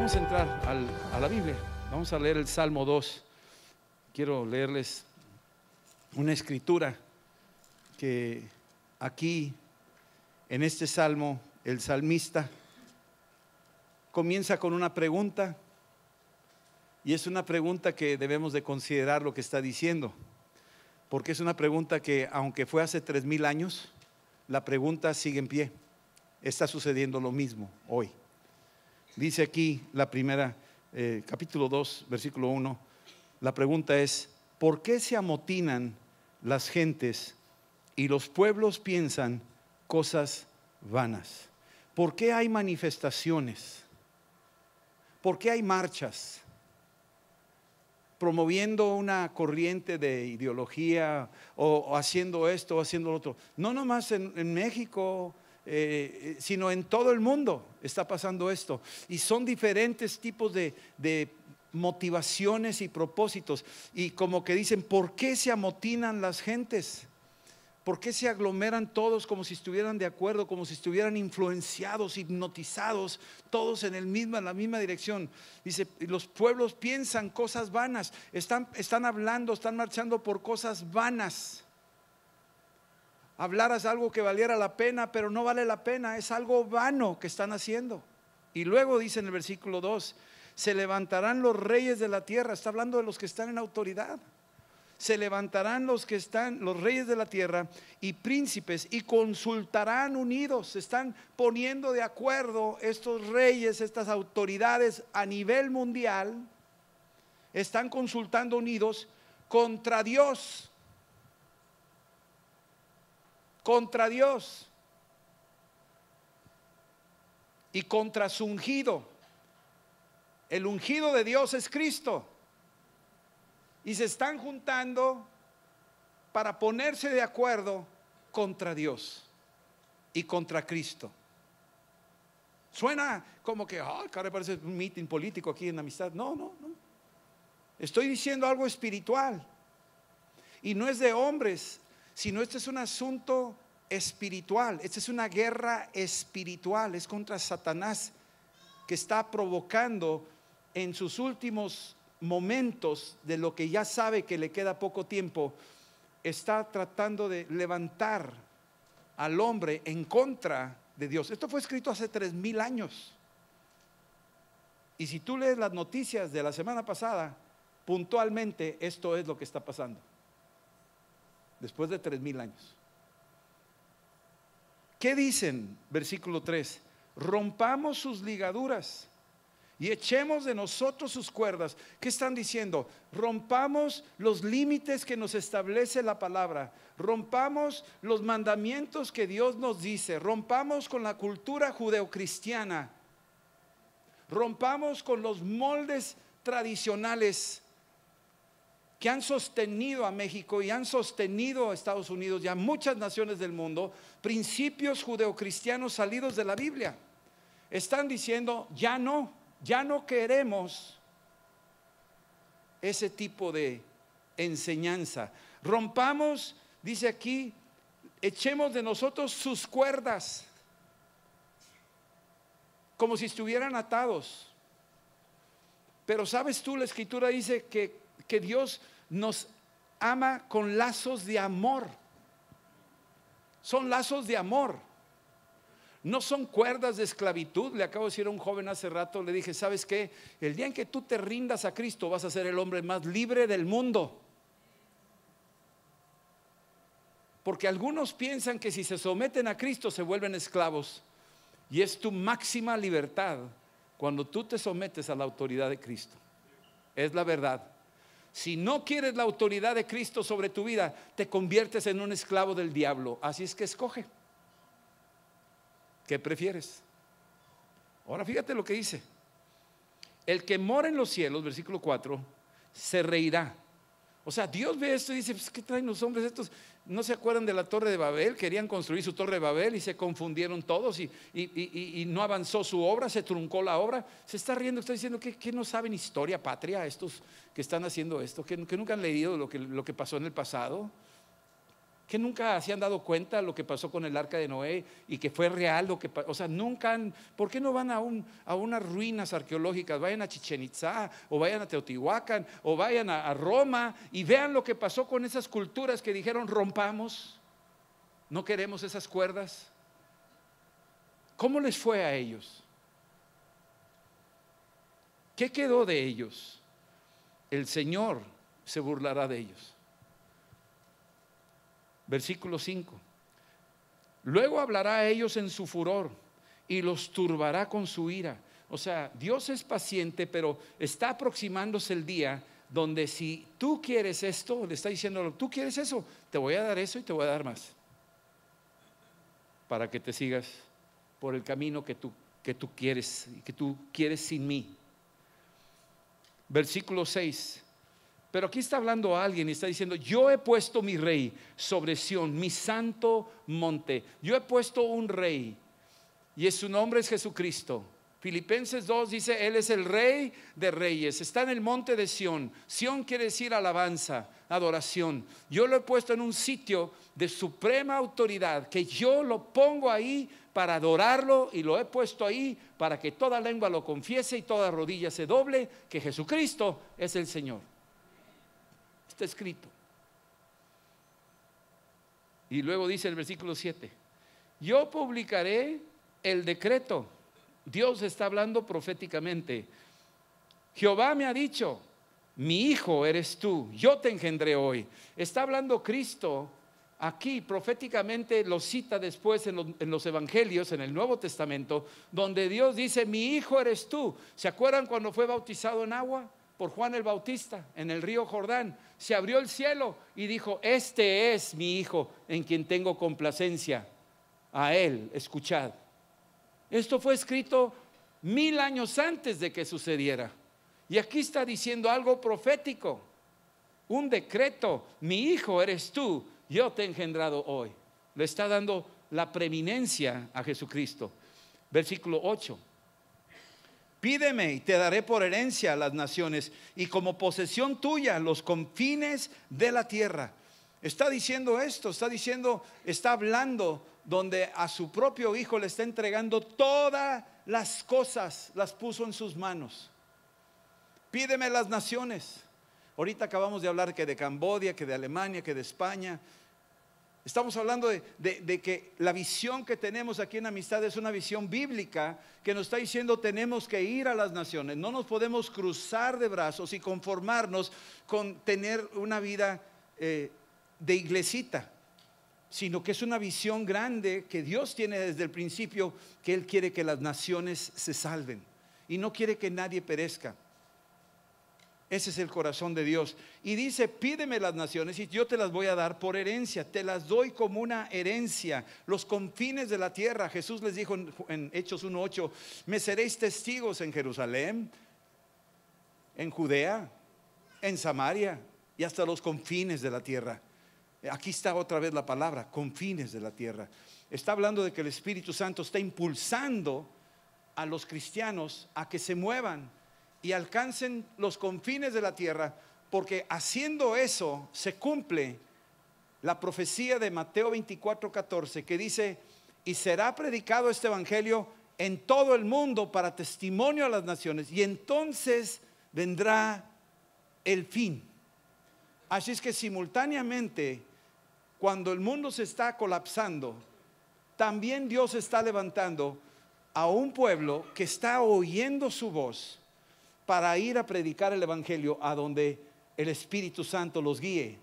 Vamos a entrar a la Biblia. Vamos a leer el Salmo 2. Quiero leerles una escritura que aquí, en este salmo, el salmista comienza con una pregunta, y es una pregunta que debemos de considerar lo que está diciendo, porque es una pregunta que, aunque fue hace 3000 años, la pregunta sigue en pie. Está sucediendo lo mismo hoy. Dice aquí la primera, capítulo 2, versículo 1, la pregunta es: ¿por qué se amotinan las gentes y los pueblos piensan cosas vanas? ¿Por qué hay manifestaciones? ¿Por qué hay marchas promoviendo una corriente de ideología o haciendo esto o haciendo lo otro? No nomás en México, sino en todo el mundo está pasando esto, y son diferentes tipos de motivaciones y propósitos, y como que dicen: ¿por qué se amotinan las gentes? ¿Por qué se aglomeran todos como si estuvieran de acuerdo, como si estuvieran influenciados, hipnotizados, todos en la misma dirección? Dice: los pueblos piensan cosas vanas, están hablando, están marchando por cosas vanas. Hablaras algo que valiera la pena, pero no vale la pena, es algo vano que están haciendo. Y luego dice en el versículo 2: se levantarán los reyes de la tierra. Está hablando de los que están en autoridad. Se levantarán los reyes de la tierra y príncipes, y consultarán unidos. Se están poniendo de acuerdo estos reyes, estas autoridades a nivel mundial. Están consultando unidos contra Dios. Contra Dios y contra su ungido. El ungido de Dios es Cristo. Y se están juntando para ponerse de acuerdo contra Dios y contra Cristo. Suena como que, cara, parece un meeting político aquí en Amistad. No. Estoy diciendo algo espiritual. Y no es de hombres, sino este es un asunto espiritual. Esta es una guerra espiritual. Es contra Satanás, que está provocando en sus últimos momentos de lo que ya sabe que le queda poco tiempo. Está tratando de levantar al hombre en contra de Dios. Esto fue escrito hace 3000 años. Y si tú lees las noticias de la semana pasada, puntualmente esto es lo que está pasando. Después de 3000 años. ¿Qué dicen? Versículo 3: rompamos sus ligaduras y echemos de nosotros sus cuerdas. ¿Qué están diciendo? Rompamos los límites que nos establece la palabra. Rompamos los mandamientos que Dios nos dice. Rompamos con la cultura judeocristiana. Rompamos con los moldes tradicionales que han sostenido a México y han sostenido a Estados Unidos y a muchas naciones del mundo. Principios judeocristianos salidos de la Biblia. Están diciendo: ya no queremos ese tipo de enseñanza. Rompamos, dice aquí, echemos de nosotros sus cuerdas, como si estuvieran atados. Pero sabes tú, la escritura dice que Dios nos ama con lazos de amor. Son lazos de amor. No son cuerdas de esclavitud. Le acabo de decir a un joven hace rato, le dije: ¿sabes qué? El día en que tú te rindas a Cristo, vas a ser el hombre más libre del mundo. Porque algunos piensan que si se someten a Cristo se vuelven esclavos. Y es tu máxima libertad cuando tú te sometes a la autoridad de Cristo. Es la verdad. Si no quieres la autoridad de Cristo sobre tu vida, te conviertes en un esclavo del diablo. Así es que escoge. ¿Qué prefieres? Ahora fíjate lo que dice: el que mora en los cielos, versículo 4, se reirá. O sea, Dios ve esto y dice: pues, ¿qué traen los hombres estos? ¿No se acuerdan de la torre de Babel? Querían construir su torre de Babel y se confundieron todos y no avanzó su obra, se truncó la obra. Se está riendo, está diciendo que no saben historia patria estos que están haciendo esto, que nunca han leído lo que pasó en el pasado. ¿Que nunca se han dado cuenta lo que pasó con el arca de Noé y que fue real lo que pasó? O sea, nunca han, ¿por qué no van a unas ruinas arqueológicas? Vayan a Chichén Itzá, o vayan a Teotihuacán, o vayan a Roma y vean lo que pasó con esas culturas que dijeron rompamos, no queremos esas cuerdas. ¿Cómo les fue a ellos? ¿Qué quedó de ellos? El Señor se burlará de ellos. Versículo 5. Luego hablará a ellos en su furor y los turbará con su ira. O sea, Dios es paciente, pero está aproximándose el día donde si tú quieres esto, le está diciendo, tú quieres eso, te voy a dar eso y te voy a dar más, para que te sigas por el camino que tú quieres sin mí. Versículo 6. Pero aquí está hablando a alguien y está diciendo, yo he puesto mi rey sobre Sión, mi santo monte. Yo he puesto un rey y su nombre es Jesucristo. Filipenses 2 dice, Él es el Rey de Reyes, está en el monte de Sión. Sión quiere decir alabanza, adoración. Yo lo he puesto en un sitio de suprema autoridad, que yo lo pongo ahí para adorarlo, y lo he puesto ahí para que toda lengua lo confiese y toda rodilla se doble, que Jesucristo es el Señor. Está escrito. Y luego dice el versículo 7, yo publicaré el decreto. Dios está hablando proféticamente. Jehová me ha dicho, mi hijo eres tú, yo te engendré hoy. Está hablando Cristo aquí proféticamente, lo cita después en los evangelios, en el Nuevo Testamento, donde Dios dice, mi hijo eres tú. ¿Se acuerdan cuando fue bautizado en agua por Juan el Bautista en el río Jordán? Se abrió el cielo y dijo, este es mi hijo en quien tengo complacencia, a él escuchad. Esto fue escrito 1000 años antes de que sucediera, y aquí está diciendo algo profético, un decreto, mi hijo eres tú, yo te he engendrado hoy. Le está dando la preeminencia a Jesucristo. Versículo 8. Pídeme y te daré por herencia a las naciones y como posesión tuya los confines de la tierra. Está diciendo esto, está hablando donde a su propio hijo le está entregando todas las cosas, las puso en sus manos. Pídeme las naciones. Ahorita acabamos de hablar que de Camboya, que de Alemania, que de España. Estamos hablando de que la visión que tenemos aquí en Amistad es una visión bíblica que nos está diciendo tenemos que ir a las naciones. No nos podemos cruzar de brazos y conformarnos con tener una vida de iglesita, sino que es una visión grande que Dios tiene desde el principio, que Él quiere que las naciones se salven y no quiere que nadie perezca. Ese es el corazón de Dios. Y dice, pídeme las naciones y yo te las voy a dar por herencia. Te las doy como una herencia. Los confines de la tierra. Jesús les dijo en Hechos 1:8, me seréis testigos en Jerusalén, en Judea, en Samaria y hasta los confines de la tierra. Aquí está otra vez la palabra, confines de la tierra. Está hablando de que el Espíritu Santo está impulsando a los cristianos a que se muevan y alcancen los confines de la tierra, porque haciendo eso se cumple la profecía de Mateo 24:14, que dice, y será predicado este evangelio en todo el mundo para testimonio a las naciones, y entonces vendrá el fin. Así es que simultáneamente, cuando el mundo se está colapsando, también Dios está levantando a un pueblo que está oyendo su voz para ir a predicar el evangelio a donde el Espíritu Santo los guíe.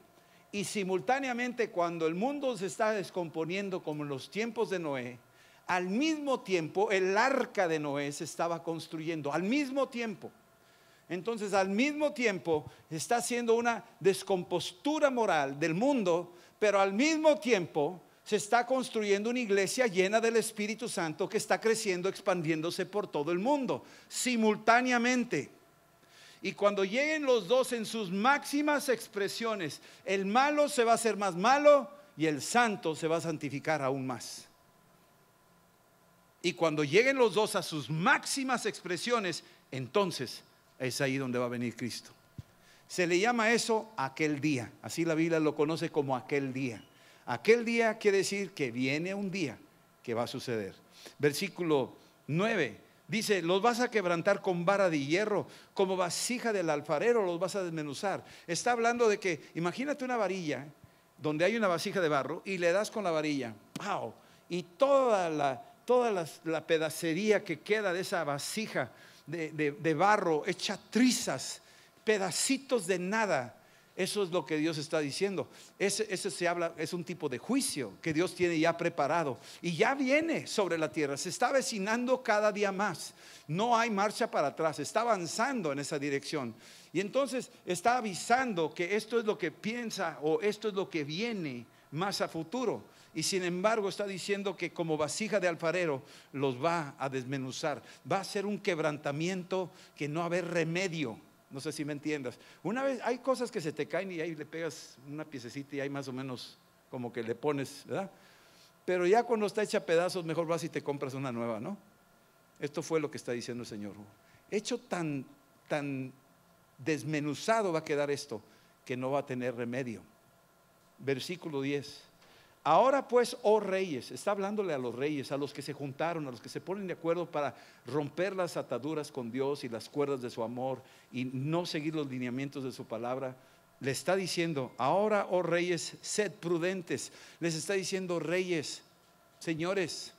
Y simultáneamente, cuando el mundo se está descomponiendo como en los tiempos de Noé, al mismo tiempo el arca de Noé se estaba construyendo, al mismo tiempo. Entonces, al mismo tiempo está haciendo una descompostura moral del mundo, pero al mismo tiempo se está construyendo una iglesia llena del Espíritu Santo que está creciendo, expandiéndose por todo el mundo, simultáneamente. Y cuando lleguen los dos en sus máximas expresiones, el malo se va a hacer más malo y el santo se va a santificar aún más. Y cuando lleguen los dos a sus máximas expresiones, entonces es ahí donde va a venir Cristo. Se le llama eso aquel día. Así la Biblia lo conoce como aquel día. Aquel día quiere decir que viene un día que va a suceder. Versículo 9 dice: los vas a quebrantar con vara de hierro, como vasija del alfarero los vas a desmenuzar. Está hablando de que, imagínate una varilla donde hay una vasija de barro y le das con la varilla, ¡pau! Y toda la pedacería que queda de esa vasija de barro hecha trizas, pedacitos de nada. Eso es lo que Dios está diciendo. Eso se habla, es un tipo de juicio que Dios tiene ya preparado y ya viene sobre la tierra. Se está avecinando cada día más. No hay marcha para atrás, está avanzando en esa dirección. Y entonces está avisando que esto es lo que piensa, o esto es lo que viene más a futuro. Y sin embargo está diciendo que como vasija de alfarero los va a desmenuzar. Va a ser un quebrantamiento que no va a haber remedio. No sé si me entiendas. Una vez hay cosas que se te caen y ahí le pegas una piececita y ahí más o menos como que le pones, ¿verdad? Pero ya cuando está hecha a pedazos, mejor vas y te compras una nueva, ¿no? Esto fue lo que está diciendo el Señor. Hecho tan desmenuzado va a quedar esto, que no va a tener remedio. Versículo 10. Ahora pues, oh reyes, está hablándole a los reyes, a los que se juntaron, a los que se ponen de acuerdo para romper las ataduras con Dios y las cuerdas de su amor y no seguir los lineamientos de su palabra. Le está diciendo: ahora, oh reyes, sed prudentes. Les está diciendo: reyes, señores,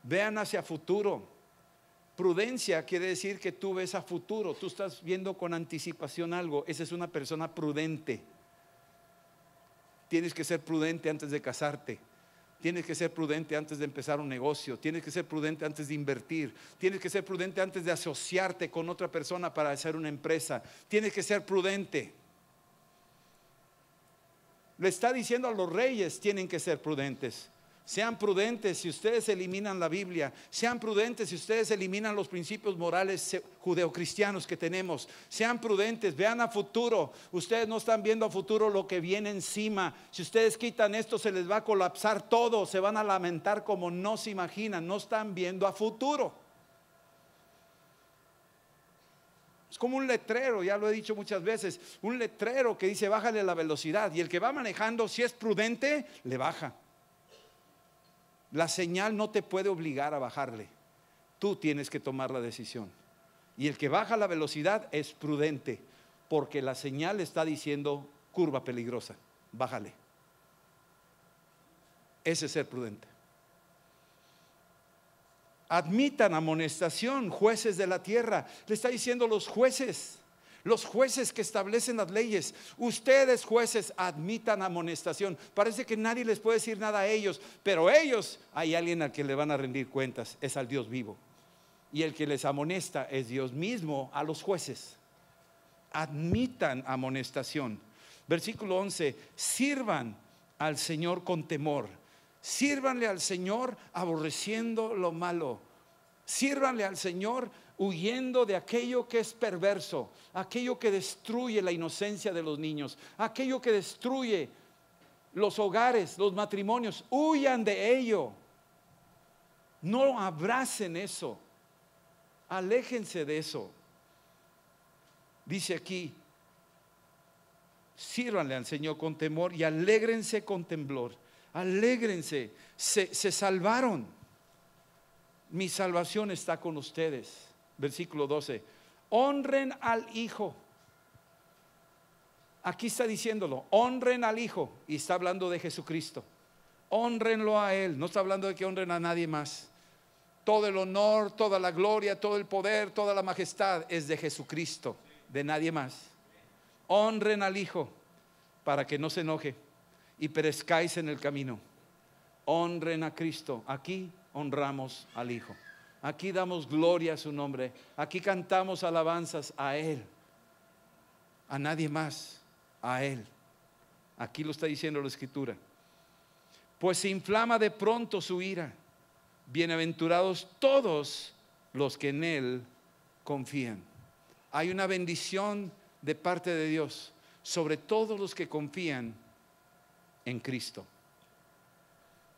vean hacia futuro. Prudencia quiere decir que tú ves a futuro, tú estás viendo con anticipación algo. Esa es una persona prudente. Tienes que ser prudente antes de casarte. Tienes que ser prudente antes de empezar un negocio. Tienes que ser prudente antes de invertir. Tienes que ser prudente antes de asociarte con otra persona para hacer una empresa. Tienes que ser prudente. Le está diciendo a los reyes: tienen que ser prudentes. Sean prudentes si ustedes eliminan la Biblia. Sean prudentes si ustedes eliminan los principios morales judeocristianos que tenemos. Sean prudentes, vean a futuro. Ustedes no están viendo a futuro lo que viene encima. Si ustedes quitan esto, se les va a colapsar todo. Se van a lamentar como no se imaginan. No están viendo a futuro. Es como un letrero, ya lo he dicho muchas veces. Un letrero que dice: bájale la velocidad. Y el que va manejando, si es prudente, le baja. La señal no te puede obligar a bajarle. Tú tienes que tomar la decisión. Y el que baja la velocidad es prudente, porque la señal está diciendo: curva peligrosa, bájale. Ese es ser prudente. Admitan amonestación, jueces de la tierra. Le está diciendo los jueces que establecen las leyes. Ustedes, jueces, admitan amonestación. Parece que nadie les puede decir nada a ellos, pero ellos, hay alguien al que le van a rendir cuentas, es al Dios vivo. Y el que les amonesta es Dios mismo a los jueces. Admitan amonestación. Versículo 11: sirvan al Señor con temor. Sírvanle al Señor aborreciendo lo malo. Sírvanle al Señor huyendo de aquello que es perverso, aquello que destruye la inocencia de los niños, aquello que destruye los hogares, los matrimonios. Huyan de ello. No abracen eso. Aléjense de eso. Dice aquí: sírvanle al Señor con temor y alégrense con temblor. Alégrense, se salvaron. Mi salvación está con ustedes. Versículo 12: honren al Hijo. Aquí está diciéndolo: honren al Hijo. Y está hablando de Jesucristo. Honrenlo a Él. No está hablando de que honren a nadie más. Todo el honor, toda la gloria, todo el poder, toda la majestad es de Jesucristo, de nadie más. Honren al Hijo para que no se enoje y perezcáis en el camino. Honren a Cristo. Aquí honramos al Hijo. Aquí damos gloria a su nombre. Aquí cantamos alabanzas a Él, a nadie más, a Él. Aquí lo está diciendo la Escritura. Pues se inflama de pronto su ira. Bienaventurados todos los que en Él confían. Hay una bendición de parte de Dios sobre todos los que confían en Cristo.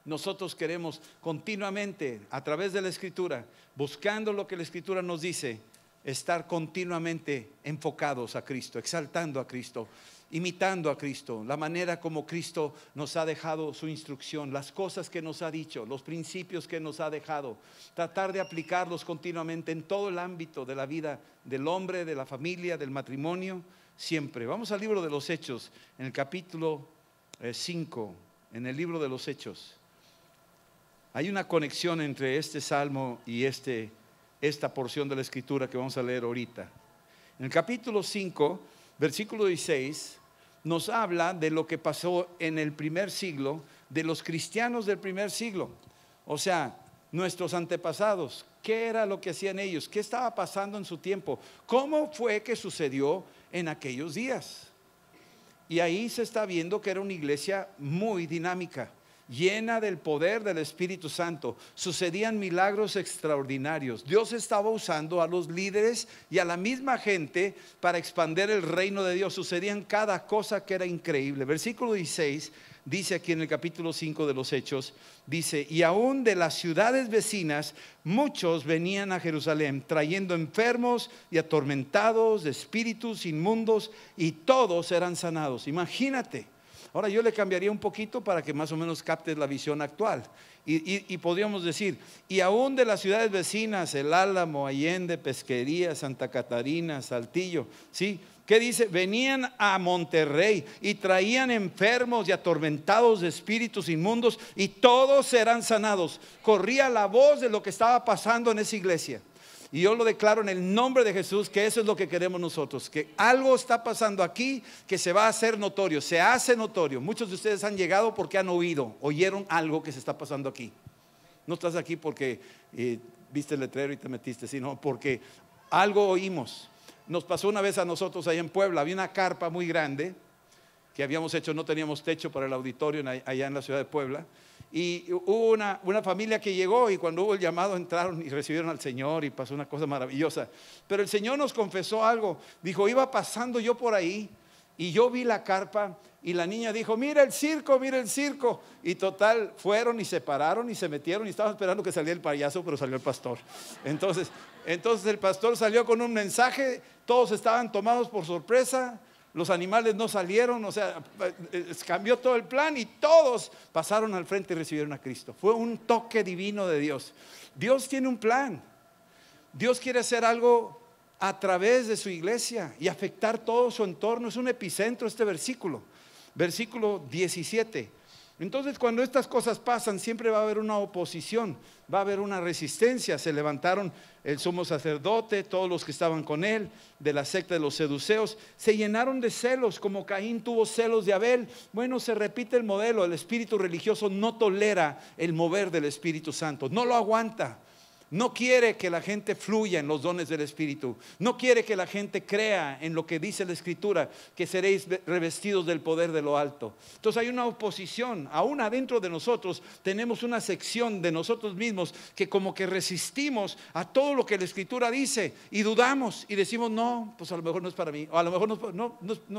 Nosotros queremos continuamente, a través de la Escritura, buscando lo que la Escritura nos dice, estar continuamente enfocados a Cristo, exaltando a Cristo imitando a Cristo, la manera como Cristo nos ha dejado su instrucción, las cosas que nos ha dicho, los principios que nos ha dejado, tratar de aplicarlos continuamente en todo el ámbito de la vida del hombre, de la familia, del matrimonio, siempre. Vamos al libro de los Hechos, en el capítulo 5, en el libro de los Hechos. Hay una conexión entre este salmo y esta porción de la escritura que vamos a leer ahorita. En el capítulo 5, versículo 16, nos habla de lo que pasó en el primer siglo, de los cristianos del primer siglo, o sea, nuestros antepasados. ¿Qué era lo que hacían ellos? ¿Qué estaba pasando en su tiempo? ¿Cómo fue que sucedió en aquellos días? Y ahí se está viendo que era una iglesia muy dinámica, llena del poder del Espíritu Santo. Sucedían milagros extraordinarios. Dios estaba usando a los líderes y a la misma gente para expandir el reino de Dios. Sucedían cada cosa que era increíble. Versículo 16 dice aquí en el capítulo 5 de los Hechos, dice: y aún de las ciudades vecinas muchos venían a Jerusalén trayendo enfermos y atormentados de espíritus inmundos, y todos eran sanados. Imagínate. Ahora yo le cambiaría un poquito para que más o menos captes la visión actual. Y podríamos decir, y aún de las ciudades vecinas, El Álamo, Allende, Pesquería, Santa Catarina, Saltillo, ¿sí? ¿Qué dice? Venían a Monterrey y traían enfermos y atormentados de espíritus inmundos, y todos eran sanados. Corría la voz de lo que estaba pasando en esa iglesia. Y yo lo declaro en el nombre de Jesús, que eso es lo que queremos nosotros, que algo está pasando aquí que se va a hacer notorio, se hace notorio. Muchos de ustedes han llegado porque han oyeron algo que se está pasando aquí. No estás aquí porque viste el letrero y te metiste, sino porque algo oímos. Nos pasó una vez a nosotros allá en Puebla, había una carpa muy grande que habíamos hecho, no teníamos techo para el auditorio allá en la ciudad de Puebla. Y hubo una familia que llegó, y cuando hubo el llamado entraron y recibieron al Señor, y pasó una cosa maravillosa. Pero el Señor nos confesó algo. Dijo: iba pasando yo por ahí y yo vi la carpa, y la niña dijo: mira el circo, mira el circo. Y total, fueron y se pararon y se metieron, y estaban esperando que saliera el payaso, pero salió el pastor. Entonces el pastor salió con un mensaje, todos estaban tomados por sorpresa. Los animales no salieron, o sea, cambió todo el plan, y todos pasaron al frente y recibieron a Cristo. Fue un toque divino de Dios. Dios tiene un plan. Dios quiere hacer algo a través de su iglesia y afectar todo su entorno. Es un epicentro este versículo. Versículo 17. Entonces, cuando estas cosas pasan, siempre va a haber una oposición, va a haber una resistencia. Se levantaron el sumo sacerdote, todos los que estaban con él, de la secta de los seduceos, se llenaron de celos, como Caín tuvo celos de Abel. Bueno, se repite el modelo. El espíritu religioso no tolera el mover del Espíritu Santo, no lo aguanta. No quiere que la gente fluya en los dones del Espíritu. No quiere que la gente crea en lo que dice la Escritura, que seréis revestidos del poder de lo alto. Entonces hay una oposición. Aún adentro de nosotros tenemos una sección de nosotros mismos que como que resistimos a todo lo que la Escritura dice, y dudamos y decimos: no, pues a lo mejor no es para mí, o a lo mejor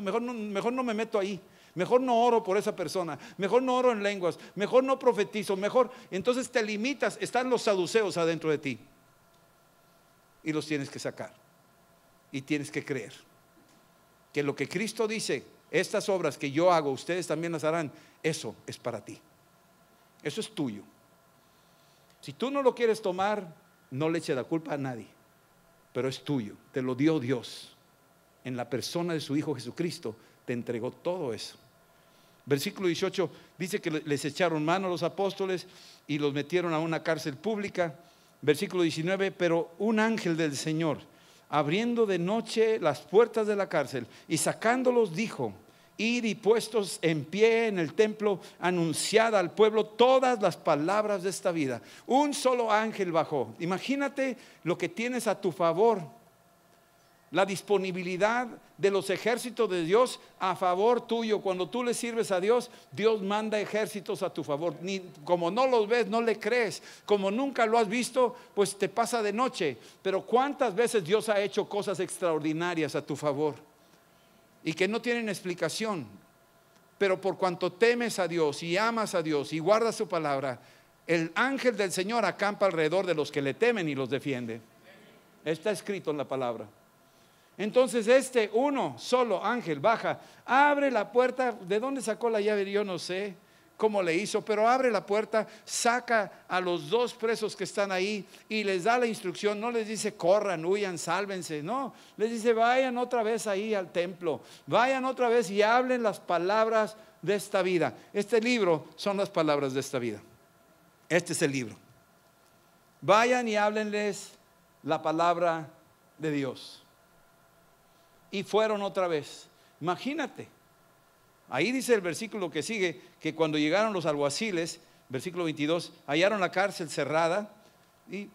mejor no me meto ahí. Mejor no oro por esa persona, mejor no oro en lenguas, mejor no profetizo, mejor. Entonces te limitas. Están los saduceos adentro de ti, y los tienes que sacar, y tienes que creer que lo que Cristo dice: estas obras que yo hago, ustedes también las harán. Eso es para ti, eso es tuyo. Si tú no lo quieres tomar, no le eches la culpa a nadie, pero es tuyo. Te lo dio Dios en la persona de su Hijo Jesucristo. Te entregó todo eso. Versículo 18 dice que les echaron mano a los apóstoles y los metieron a una cárcel pública. Versículo 19: pero un ángel del Señor, abriendo de noche las puertas de la cárcel y sacándolos, dijo: id y puestos en pie en el templo, anunciad al pueblo todas las palabras de esta vida. Un solo ángel bajó. Imagínate lo que tienes a tu favor. La disponibilidad de los ejércitos de Dios a favor tuyo. Cuando tú le sirves a Dios, Dios manda ejércitos a tu favor. Como no los ves, no le crees. Como nunca lo has visto, pues te pasa de noche. Pero ¿cuántas veces Dios ha hecho cosas extraordinarias a tu favor y que no tienen explicación? Pero por cuanto temes a Dios y amas a Dios y guardas su palabra, el ángel del Señor acampa alrededor de los que le temen y los defiende. Está escrito en la palabra. Entonces este uno solo ángel baja, abre la puerta. ¿De dónde sacó la llave? Yo no sé cómo le hizo, pero abre la puerta, saca a los dos presos que están ahí y les da la instrucción. No les dice corran, huyan, sálvense, no, les dice vayan otra vez ahí al templo, vayan otra vez y hablen las palabras de esta vida. Este libro son las palabras de esta vida. Este es el libro. Vayan y háblenles la palabra de Dios. Y fueron otra vez. Imagínate. Ahí dice el versículo que sigue, que cuando llegaron los alguaciles, versículo 22, hallaron la cárcel cerrada. Y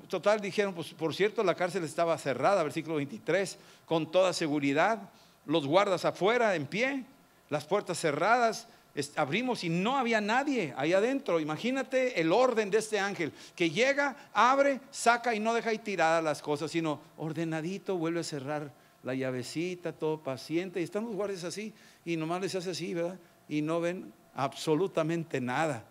total dijeron, pues por cierto la cárcel estaba cerrada, versículo 23, con toda seguridad, los guardas afuera en pie, las puertas cerradas. Abrimos y no había nadie ahí adentro. Imagínate el orden de este ángel que llega, abre, saca y no deja ahí tiradas las cosas, sino ordenadito, vuelve a cerrar la llavecita, todo paciente. Y están los guardias así y nomás les hace así, ¿verdad? Y no ven absolutamente nada.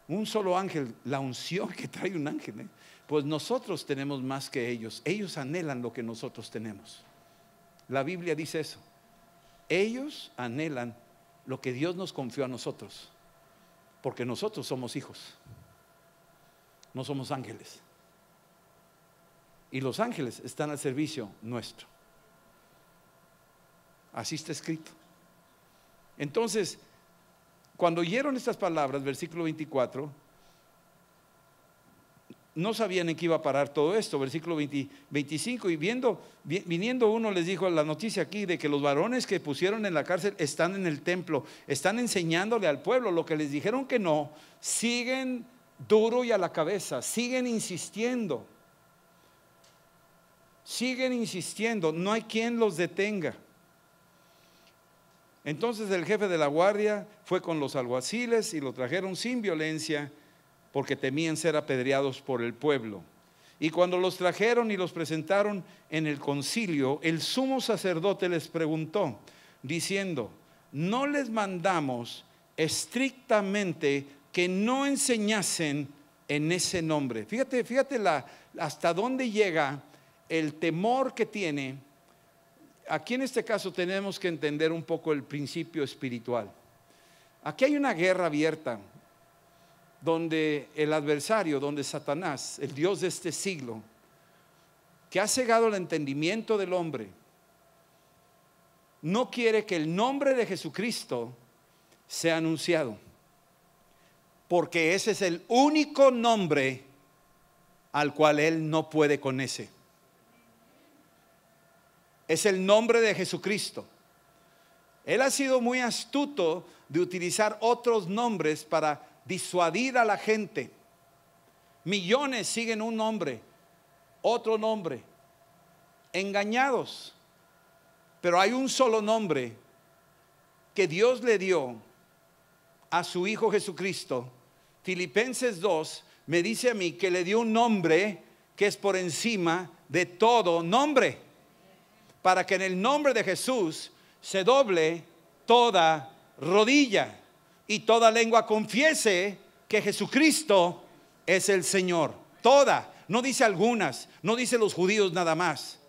Un solo ángel, la unción que trae un ángel, ¿eh? Pues nosotros tenemos más que ellos. Ellos anhelan lo que nosotros tenemos. La Biblia dice eso. Ellos anhelan lo que Dios nos confió a nosotros, porque nosotros somos hijos, no somos ángeles, y los ángeles están al servicio nuestro. Así está escrito. Entonces, cuando oyeron estas palabras, versículo 24, no sabían en qué iba a parar todo esto. Versículo 25, y viniendo uno les dijo la noticia aquí de que los varones que pusieron en la cárcel están en el templo, están enseñándole al pueblo. Lo que les dijeron que no, siguen duro y a la cabeza, siguen insistiendo, no hay quien los detenga. Entonces el jefe de la guardia fue con los alguaciles y lo trajeron sin violencia, porque temían ser apedreados por el pueblo. Y cuando los trajeron y los presentaron en el concilio, el sumo sacerdote les preguntó, diciendo, ¿no les mandamos estrictamente que no enseñasen en ese nombre? Fíjate hasta dónde llega el temor que tiene. Aquí en este caso tenemos que entender un poco el principio espiritual. Aquí hay una guerra abierta, donde el adversario, donde Satanás, el Dios de este siglo, que ha cegado el entendimiento del hombre, no quiere que el nombre de Jesucristo sea anunciado, porque ese es el único nombre al cual él no puede con ese. Es el nombre de Jesucristo. Él ha sido muy astuto de utilizar otros nombres para disuadir a la gente. Millones siguen un nombre, otro nombre, engañados. Pero hay un solo nombre que Dios le dio a su Hijo Jesucristo. Filipenses 2 me dice a mí que le dio un nombre que es por encima de todo nombre, para que en el nombre de Jesús se doble toda rodilla y toda lengua confiese que Jesucristo es el Señor. Toda, no dice algunas, no dice los judíos nada más.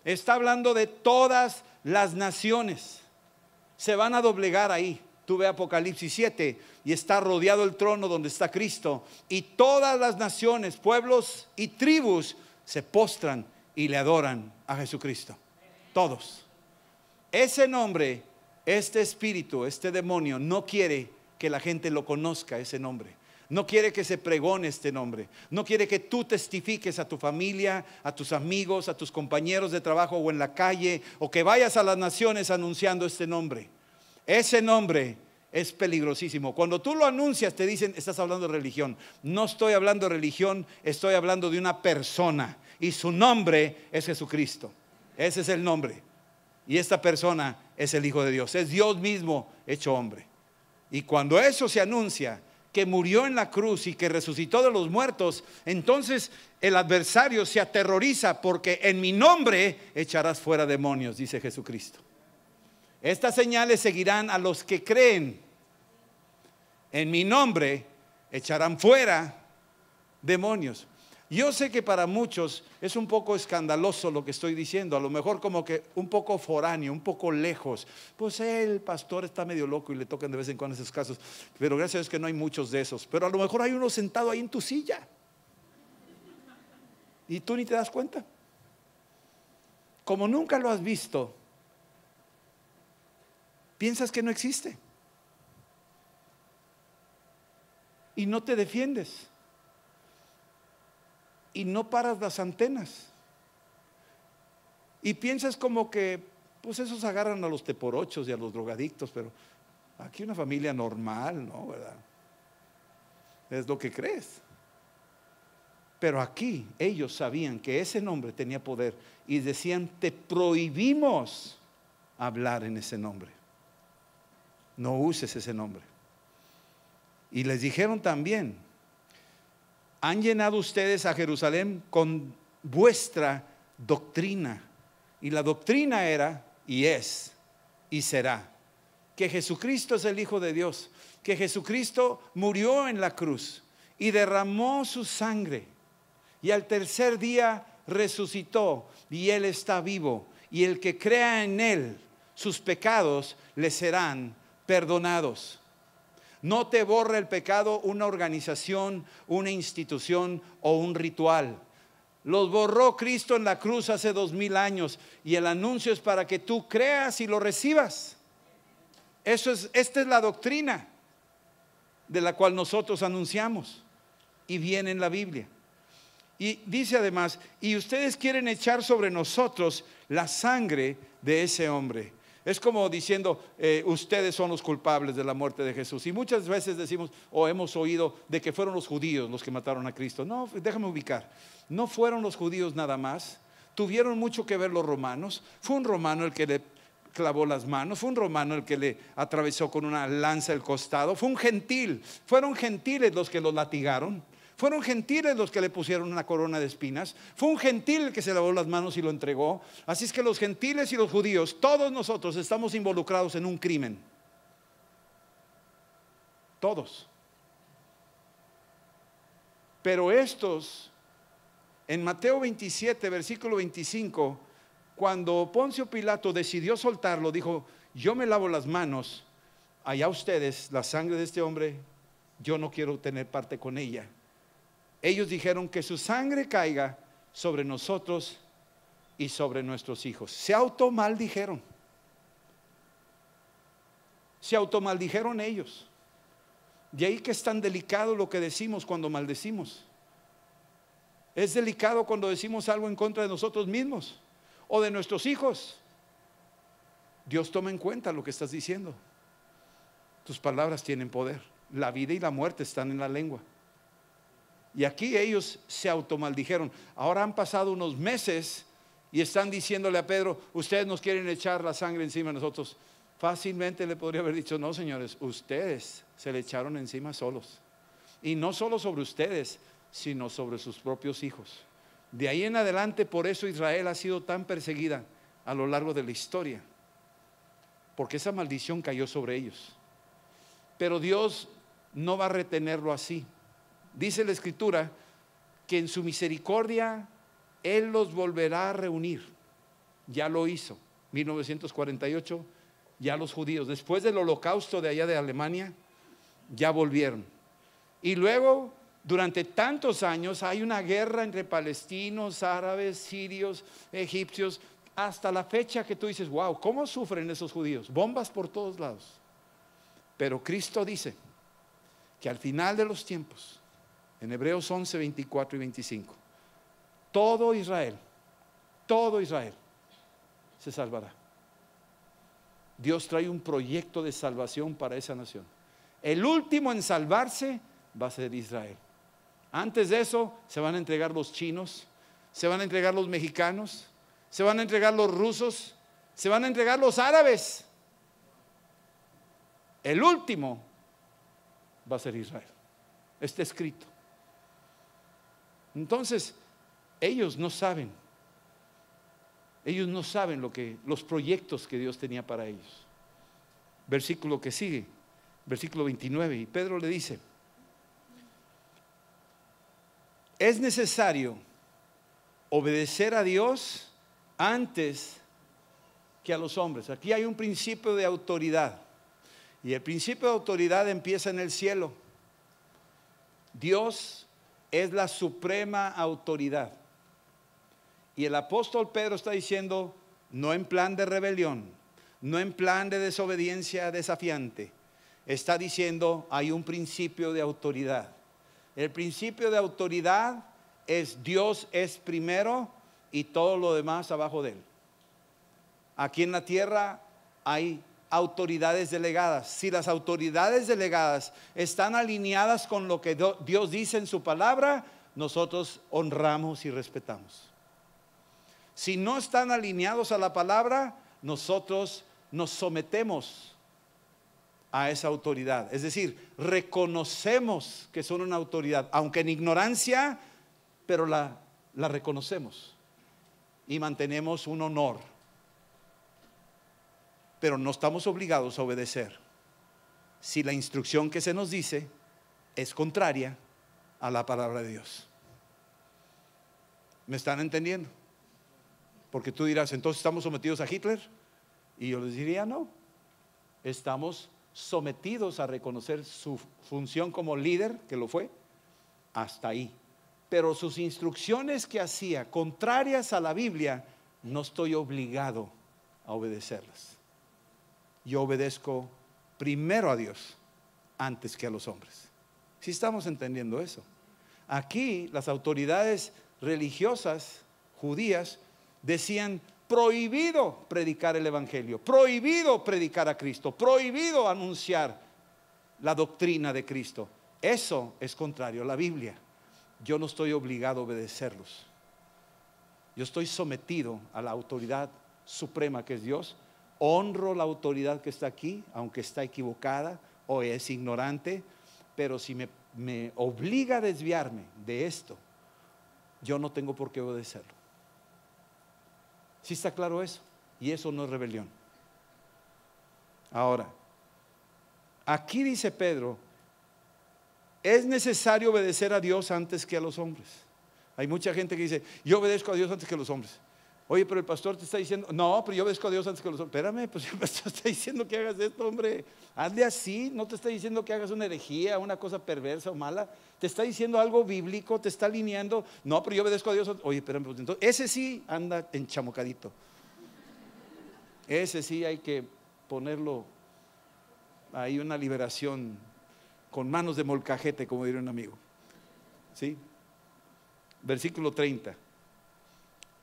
Está hablando de todas las naciones. Se van a doblegar ahí. Tú ve Apocalipsis 7 y está rodeado el trono donde está Cristo. Y todas las naciones, pueblos y tribus se postran y le adoran a Jesucristo. Todos. Ese nombre, este espíritu, este demonio no quiere que la gente lo conozca, ese nombre. No quiere que se pregone este nombre. No quiere que tú testifiques a tu familia, a tus amigos, a tus compañeros de trabajo o en la calle, o que vayas a las naciones anunciando este nombre. Ese nombre es peligrosísimo. Cuando tú lo anuncias te dicen, estás hablando de religión. No estoy hablando de religión, estoy hablando de una persona, y su nombre es Jesucristo. Ese es el nombre. Y esta persona es el Hijo de Dios. Es Dios mismo hecho hombre. Y cuando eso se anuncia, que murió en la cruz y que resucitó de los muertos, entonces el adversario se aterroriza, porque en mi nombre echarás fuera demonios, dice Jesucristo. Estas señales seguirán a los que creen. En mi nombre echarán fuera demonios. Yo sé que para muchos es un poco escandaloso lo que estoy diciendo, a lo mejor como que un poco foráneo, un poco lejos. Pues el pastor está medio loco y le tocan de vez en cuando esos casos, pero gracias a Dios que no hay muchos de esos. Pero a lo mejor hay uno sentado ahí en tu silla y tú ni te das cuenta. Como nunca lo has visto, piensas que no existe y no te defiendes. Y no paras las antenas. Y piensas como que, pues esos agarran a los teporochos y a los drogadictos, pero aquí una familia normal, ¿no? ¿Verdad? Es lo que crees. Pero aquí ellos sabían que ese nombre tenía poder y decían, te prohibimos hablar en ese nombre. No uses ese nombre. Y les dijeron también, han llenado ustedes a Jerusalén con vuestra doctrina. Y la doctrina era, y es, y será, que Jesucristo es el Hijo de Dios, que Jesucristo murió en la cruz y derramó su sangre. Y al tercer día resucitó y Él está vivo. Y el que crea en Él, sus pecados le serán perdonados. No te borra el pecado una organización, una institución o un ritual. Los borró Cristo en la cruz hace 2000 años y el anuncio es para que tú creas y lo recibas. Esta es la doctrina de la cual nosotros anunciamos y viene en la Biblia. Y dice además, y ustedes quieren echar sobre nosotros la sangre de ese hombre. Es como diciendo, ustedes son los culpables de la muerte de Jesús. Y muchas veces decimos o hemos oído de que fueron los judíos los que mataron a Cristo. No, déjame ubicar. No fueron los judíos nada más. Tuvieron mucho que ver los romanos. Fue un romano el que le clavó las manos. Fue un romano el que le atravesó con una lanza el costado. Fue un gentil. Fueron gentiles los que lo latigaron. Fueron gentiles los que le pusieron una corona de espinas. Fue un gentil el que se lavó las manos y lo entregó. Así es que los gentiles y los judíos, todos nosotros estamos involucrados en un crimen. Todos. Pero estos, en Mateo 27, versículo 25, cuando Poncio Pilato decidió soltarlo, dijo, yo me lavo las manos, allá ustedes, la sangre de este hombre, yo no quiero tener parte con ella. Ellos dijeron que su sangre caiga sobre nosotros y sobre nuestros hijos. Se automaldijeron. Se automaldijeron ellos. De ahí que es tan delicado lo que decimos cuando maldecimos. Es delicado cuando decimos algo en contra de nosotros mismos o de nuestros hijos. Dios toma en cuenta lo que estás diciendo. Tus palabras tienen poder. La vida y la muerte están en la lengua. Y aquí ellos se automaldijeron. Ahora han pasado unos meses y están diciéndole a Pedro, ustedes nos quieren echar la sangre encima de nosotros. Fácilmente le podría haber dicho, no señores, ustedes se le echaron encima solos. Y no solo sobre ustedes, sino sobre sus propios hijos. De ahí en adelante, por eso Israel ha sido tan perseguida a lo largo de la historia, porque esa maldición cayó sobre ellos. Pero Dios no va a retenerlo así. Dice la Escritura que en su misericordia Él los volverá a reunir. Ya lo hizo, 1948, ya los judíos, después del holocausto de allá de Alemania, ya volvieron. Y luego, durante tantos años, hay una guerra entre palestinos, árabes, sirios, egipcios, hasta la fecha que tú dices, wow, ¿cómo sufren esos judíos? Bombas por todos lados. Pero Cristo dice que al final de los tiempos, en Hebreos 11, 24 y 25, todo Israel se salvará. Dios trae un proyecto de salvación para esa nación. El último en salvarse va a ser Israel. Antes de eso se van a entregar los chinos, se van a entregar los mexicanos, se van a entregar los rusos, se van a entregar los árabes. El último va a ser Israel. Está escrito. Entonces, ellos no saben los proyectos que Dios tenía para ellos. Versículo que sigue, versículo 29, y Pedro le dice, es necesario obedecer a Dios antes que a los hombres. Aquí hay un principio de autoridad. Y el principio de autoridad empieza en el cielo. Dios es la suprema autoridad. Y el apóstol Pedro está diciendo, no en plan de rebelión, no en plan de desobediencia desafiante. Está diciendo, hay un principio de autoridad. El principio de autoridad es Dios es primero y todo lo demás abajo de él. Aquí en la tierra hay autoridades delegadas. Si las autoridades delegadas están alineadas con lo que Dios dice en su palabra, nosotros honramos y respetamos. Si no están alineados a la palabra, nosotros nos sometemos a esa autoridad. Es decir, reconocemos que son una autoridad, aunque en ignorancia, pero la reconocemos y mantenemos un honor. Pero no estamos obligados a obedecer si la instrucción que se nos dice es contraria a la palabra de Dios. ¿Me están entendiendo? Porque tú dirás, entonces estamos sometidos a Hitler. Y yo les diría, no, estamos sometidos a reconocer su función como líder, que lo fue, hasta ahí. Pero sus instrucciones que hacía, contrarias a la Biblia, no estoy obligado a obedecerlas. Yo obedezco primero a Dios antes que a los hombres. ¿Sí estamos entendiendo eso? Aquí las autoridades religiosas judías decían, prohibido predicar el evangelio, prohibido predicar a Cristo, prohibido anunciar la doctrina de Cristo. Eso es contrario a la Biblia. Yo no estoy obligado a obedecerlos. Yo estoy sometido a la autoridad suprema que es Dios. Honro la autoridad que está aquí, aunque está equivocada o es ignorante, pero si me obliga a desviarme de esto, yo no tengo por qué obedecerlo. ¿Sí está claro eso? Y eso no es rebelión. Ahora, aquí dice Pedro, es necesario obedecer a Dios antes que a los hombres. Hay mucha gente que dice, yo obedezco a Dios antes que a los hombres. Oye, pero el pastor te está diciendo, no, pero yo obedezco a Dios antes que a los hombres. Espérame, pues el pastor está diciendo que hagas esto, hombre. Hazle así, no te está diciendo que hagas una herejía, una cosa perversa o mala. Te está diciendo algo bíblico, te está alineando. No, pero yo obedezco a Dios. Oye, espérame, pues entonces, ese sí anda enchamucadito. Ese sí hay que ponerlo ahí, una liberación con manos de molcajete, como diría un amigo. ¿Sí? Versículo 30.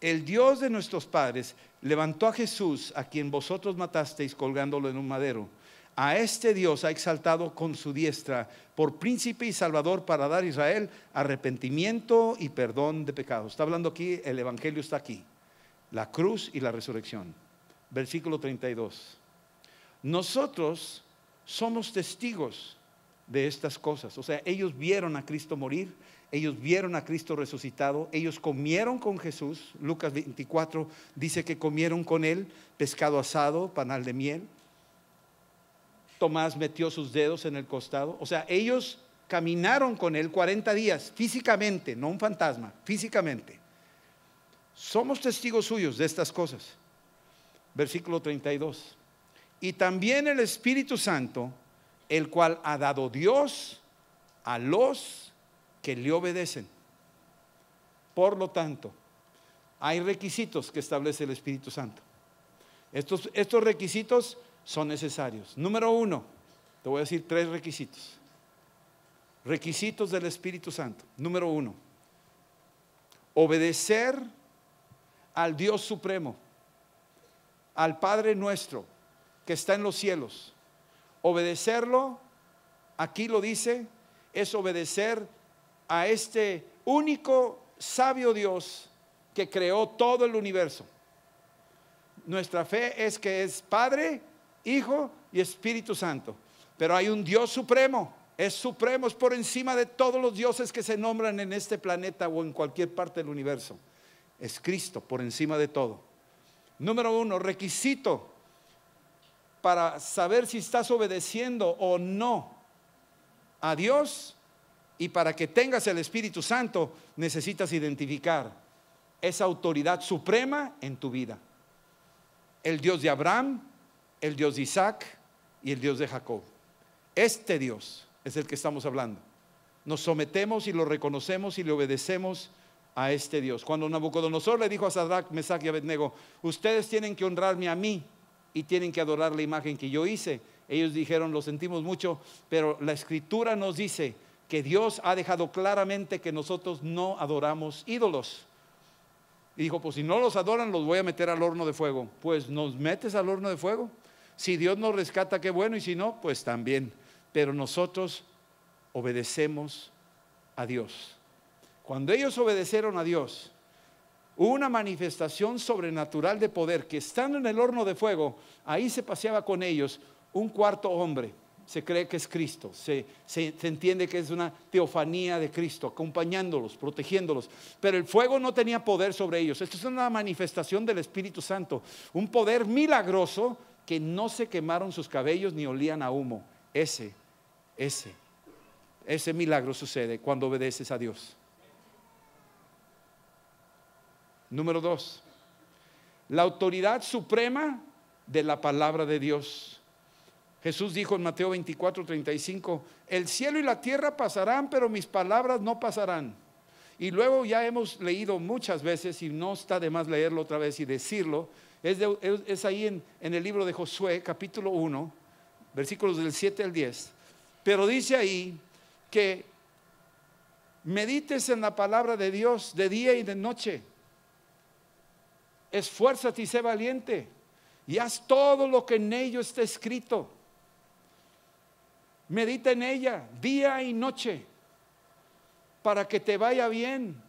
El Dios de nuestros padres levantó a Jesús, a quien vosotros matasteis colgándolo en un madero. A este Dios ha exaltado con su diestra por príncipe y salvador para dar a Israel arrepentimiento y perdón de pecados. Está hablando aquí, el evangelio está aquí, la cruz y la resurrección. Versículo 32. Nosotros somos testigos de estas cosas. O sea, ellos vieron a Cristo morir, ellos vieron a Cristo resucitado, ellos comieron con Jesús. Lucas 24 dice que comieron con él pescado asado, panal de miel. Tomás metió sus dedos en el costado. O sea, ellos caminaron con él 40 días físicamente, no un fantasma, físicamente. Somos testigos suyos de estas cosas. Versículo 32. Y también el Espíritu Santo, el cual ha dado Dios a los que le obedecen. Por lo tanto, hay requisitos que establece el Espíritu Santo. Estos requisitos son necesarios. Número 1, te voy a decir 3 requisitos. Requisitos del Espíritu Santo. Número 1, obedecer al Dios Supremo, al Padre nuestro que está en los cielos. Obedecerlo, aquí lo dice, es obedecer a este único sabio Dios que creó todo el universo. Nuestra fe es que es Padre, Hijo y Espíritu Santo. Pero hay un Dios supremo, es por encima de todos los dioses que se nombran en este planeta o en cualquier parte del universo. Es Cristo por encima de todo. Número 1, requisito para saber si estás obedeciendo o no a Dios Y para que tengas el Espíritu Santo, necesitas identificar esa autoridad suprema en tu vida. El Dios de Abraham, el Dios de Isaac y el Dios de Jacob. Este Dios es el que estamos hablando. Nos sometemos y lo reconocemos y le obedecemos a este Dios. Cuando Nabucodonosor le dijo a Sadrach, Mesach y Abednego: ustedes tienen que honrarme a mí y tienen que adorar la imagen que yo hice, ellos dijeron: lo sentimos mucho, pero la Escritura nos dice que Dios ha dejado claramente que nosotros no adoramos ídolos. Y dijo: pues si no los adoran, los voy a meter al horno de fuego. Pues nos metes al horno de fuego. Si Dios nos rescata, qué bueno, y si no, pues también. Pero nosotros obedecemos a Dios. Cuando ellos obedecieron a Dios, hubo una manifestación sobrenatural de poder, que estando en el horno de fuego, ahí se paseaba con ellos un cuarto hombre. Se cree que es Cristo, se entiende que es una teofanía de Cristo, acompañándolos, protegiéndolos. Pero el fuego no tenía poder sobre ellos. Esto es una manifestación del Espíritu Santo, un poder milagroso, que no se quemaron sus cabellos ni olían a humo. Ese milagro sucede cuando obedeces a Dios. Número 2, la autoridad suprema de la palabra de Dios. Jesús dijo en Mateo 24:35: el cielo y la tierra pasarán, pero mis palabras no pasarán. Y luego ya hemos leído muchas veces, y no está de más leerlo otra vez y decirlo, es ahí en el libro de Josué, capítulo 1, versículos del 7 al 10. Pero dice ahí que medites en la palabra de Dios de día y de noche. Esfuérzate y sé valiente, y haz todo lo que en ello está escrito. Medita en ella día y noche, para que te vaya bien,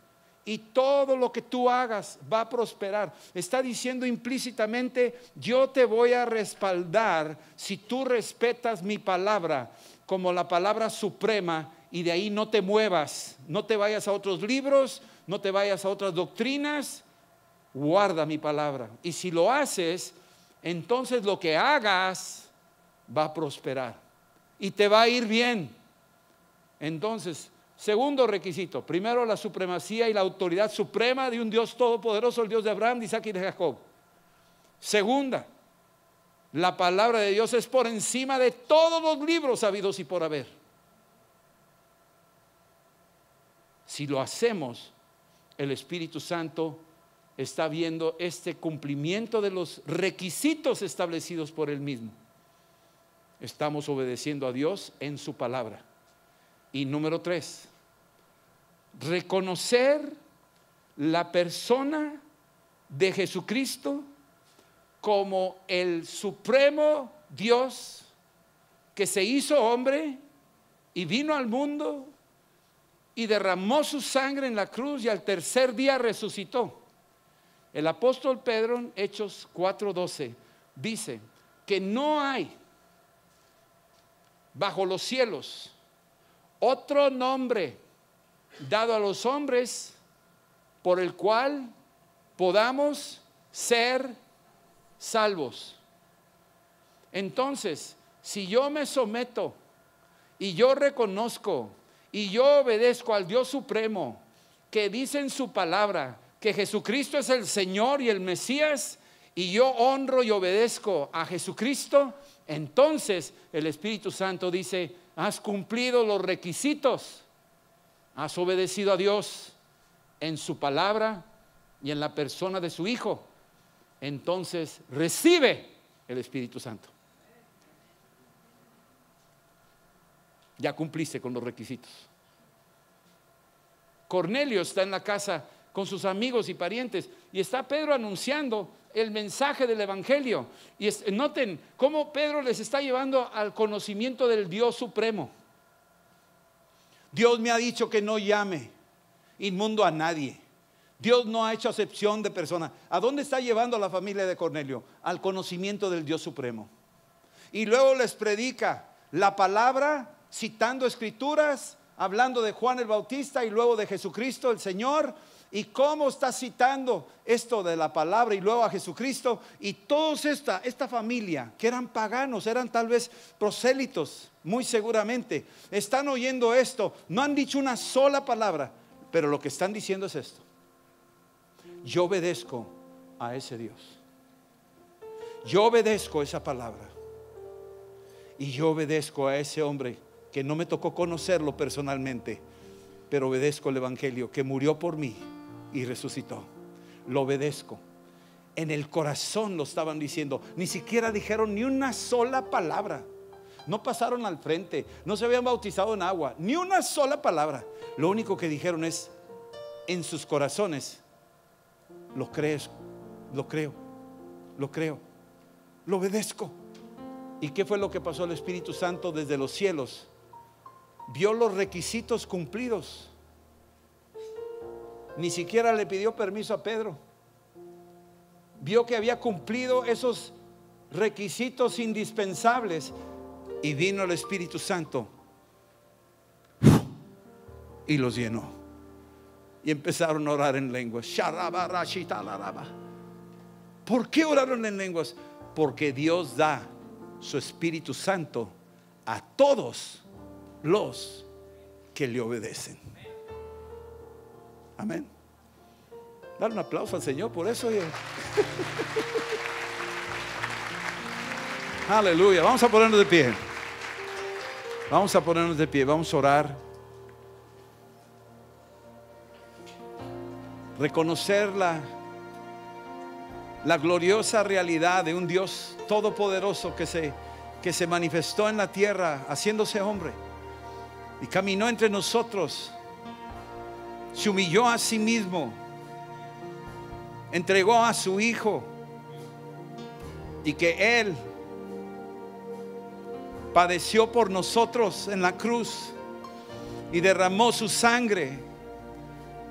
y todo lo que tú hagas va a prosperar. Está diciendo implícitamente: yo te voy a respaldar si tú respetas mi palabra como la palabra suprema, y de ahí no te muevas, no te vayas a otros libros, no te vayas a otras doctrinas. Guarda mi palabra, y si lo haces, entonces lo que hagas va a prosperar y te va a ir bien. Entonces, segundo requisito: primero, la supremacía y la autoridad suprema de un Dios todopoderoso, el Dios de Abraham, de Isaac y de Jacob. Segunda, la palabra de Dios es por encima de todos los libros habidos y por haber. Si lo hacemos, el Espíritu Santo está viendo este cumplimiento de los requisitos establecidos por Él mismo. Estamos obedeciendo a Dios en su palabra. Y número 3, reconocer la persona de Jesucristo como el supremo Dios que se hizo hombre y vino al mundo y derramó su sangre en la cruz, y al tercer día resucitó. El apóstol Pedro en Hechos 4:12 dice que no hay bajo los cielos otro nombre dado a los hombres por el cual podamos ser salvos. Entonces, si yo me someto y yo reconozco y yo obedezco al Dios supremo, que dice en su palabra que Jesucristo es el Señor y el Mesías, y yo honro y obedezco a Jesucristo, entonces el Espíritu Santo dice: has cumplido los requisitos, has obedecido a Dios en su palabra y en la persona de su Hijo. Entonces recibe el Espíritu Santo. Ya cumpliste con los requisitos. Cornelio está en la casa con sus amigos y parientes, y está Pedro anunciando el mensaje del evangelio. Y noten cómo Pedro les está llevando al conocimiento del Dios supremo. Dios me ha dicho que no llame inmundo a nadie. Dios no ha hecho acepción de persona. ¿A dónde está llevando a la familia de Cornelio? Al conocimiento del Dios supremo. Y luego les predica la palabra, citando escrituras, hablando de Juan el Bautista y luego de Jesucristo el Señor. y cómo está citando esto de la palabra y luego a Jesucristo. Y toda esta familia que eran paganos, eran tal vez prosélitos, muy seguramente, están oyendo esto, no han dicho una sola palabra, pero lo que están diciendo es esto: yo obedezco a ese Dios, yo obedezco esa palabra, y yo obedezco a ese hombre que no me tocó conocerlo personalmente, pero obedezco el evangelio, que murió por mí y resucitó. Lo obedezco. En el corazón lo estaban diciendo. Ni siquiera dijeron ni una sola palabra. No pasaron al frente, no se habían bautizado en agua, ni una sola palabra. Lo único que dijeron es, en sus corazones: lo crees, lo creo, lo creo, lo obedezco. ¿Y qué fue lo que pasó? El Espíritu Santo desde los cielos vio los requisitos cumplidos. Ni siquiera le pidió permiso a Pedro. Vio que había cumplido esos requisitos indispensables, y vino el Espíritu Santo y los llenó, y empezaron a orar en lenguas. ¿Por qué oraron en lenguas? Porque Dios da su Espíritu Santo a todos los que le obedecen. Amén. Dar un aplauso al Señor por eso. Aleluya. Vamos a ponernos de pie. Vamos a ponernos de pie. Vamos a orar. Reconocer la gloriosa realidad de un Dios todopoderoso que se manifestó en la tierra haciéndose hombre y caminó entre nosotros. Se humilló a sí mismo, entregó a su Hijo, y que Él padeció por nosotros en la cruz y derramó su sangre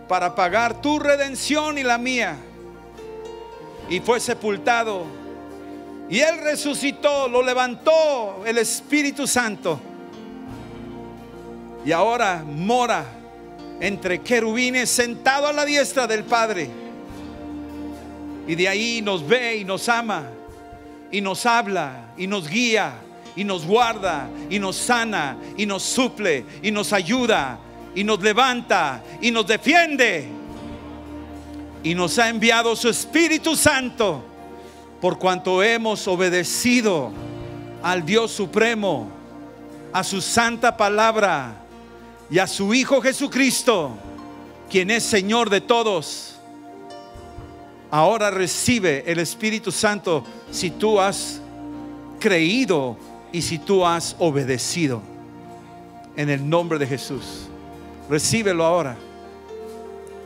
para pagar tu redención y la mía, y fue sepultado, y Él resucitó, lo levantó el Espíritu Santo, y ahora mora entre querubines, sentado a la diestra del Padre. Y de ahí nos ve y nos ama, y nos habla, y nos guía, y nos guarda, y nos sana, y nos suple, y nos ayuda, y nos levanta, y nos defiende, y nos ha enviado su Espíritu Santo, por cuanto hemos obedecido al Dios Supremo, a su santa palabra y a su Hijo Jesucristo, quien es Señor de todos. Ahora recibe el Espíritu Santo si tú has creído y si tú has obedecido, en el nombre de Jesús. Recíbelo ahora.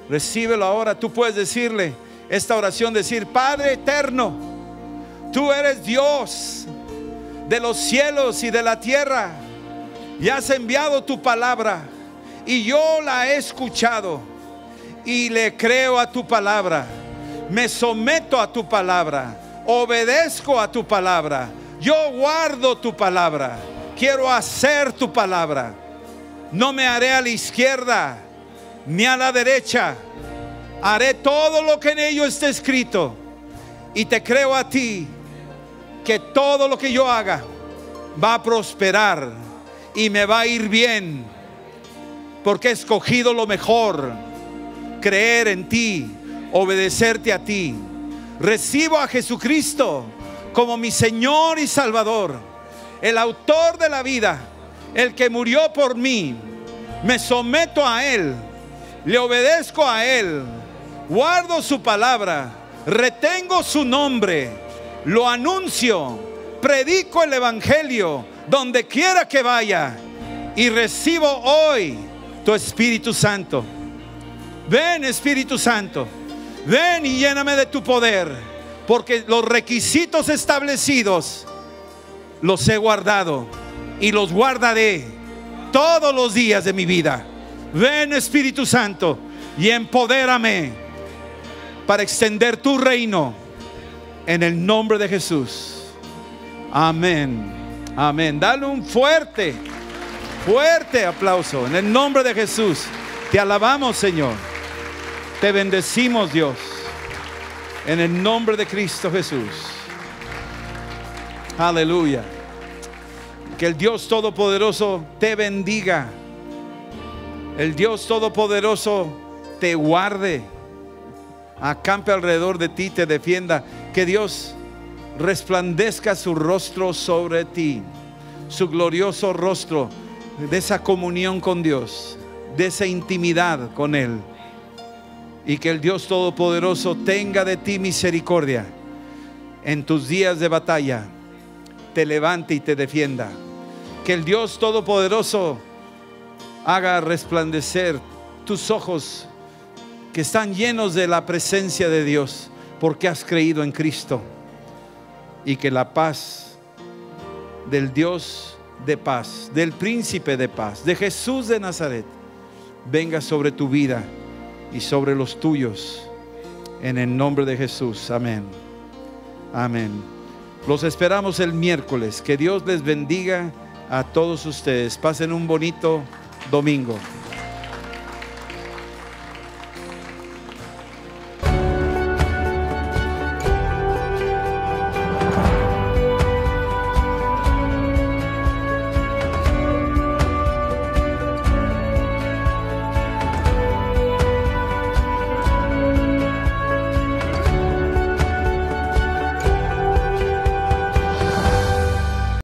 Recíbelo ahora. Tú puedes decirle esta oración, decir: Padre eterno, tú eres Dios de los cielos y de la tierra, y has enviado tu palabra, y yo la he escuchado y le creo a tu palabra. Me someto a tu palabra, obedezco a tu palabra, yo guardo tu palabra, quiero hacer tu palabra. No me haré a la izquierda ni a la derecha, haré todo lo que en ello esté escrito, y te creo a ti que todo lo que yo haga va a prosperar y me va a ir bien, porque he escogido lo mejor: creer en ti, obedecerte a ti. Recibo a Jesucristo como mi Señor y Salvador, el autor de la vida, el que murió por mí. Me someto a Él, le obedezco a Él, guardo su palabra, retengo su nombre, lo anuncio, predico el evangelio donde quiera que vaya, y recibo hoy tu Espíritu Santo. Ven, Espíritu Santo, ven y lléname de tu poder, porque los requisitos establecidos los he guardado y los guardaré todos los días de mi vida. Ven, Espíritu Santo, y empodérame para extender tu reino, en el nombre de Jesús. Amén. Amén. Dale un fuerte aplauso en el nombre de Jesús. Te alabamos, Señor. Te bendecimos, Dios, en el nombre de Cristo Jesús. Aleluya. Que el Dios Todopoderoso te bendiga. El Dios Todopoderoso te guarde, acampe alrededor de ti, te defienda. Que Dios resplandezca su rostro sobre ti, su glorioso rostro, de esa comunión con Dios, de esa intimidad con Él. Y que el Dios Todopoderoso tenga de ti misericordia en tus días de batalla, te levante y te defienda. Que el Dios Todopoderoso haga resplandecer tus ojos, que están llenos de la presencia de Dios, porque has creído en Cristo. Y que la paz del Dios de paz, del príncipe de paz, de Jesús de Nazaret, venga sobre tu vida y sobre los tuyos, en el nombre de Jesús. Amén. Amén. Los esperamos el miércoles. Que Dios les bendiga a todos ustedes. Pasen un bonito domingo.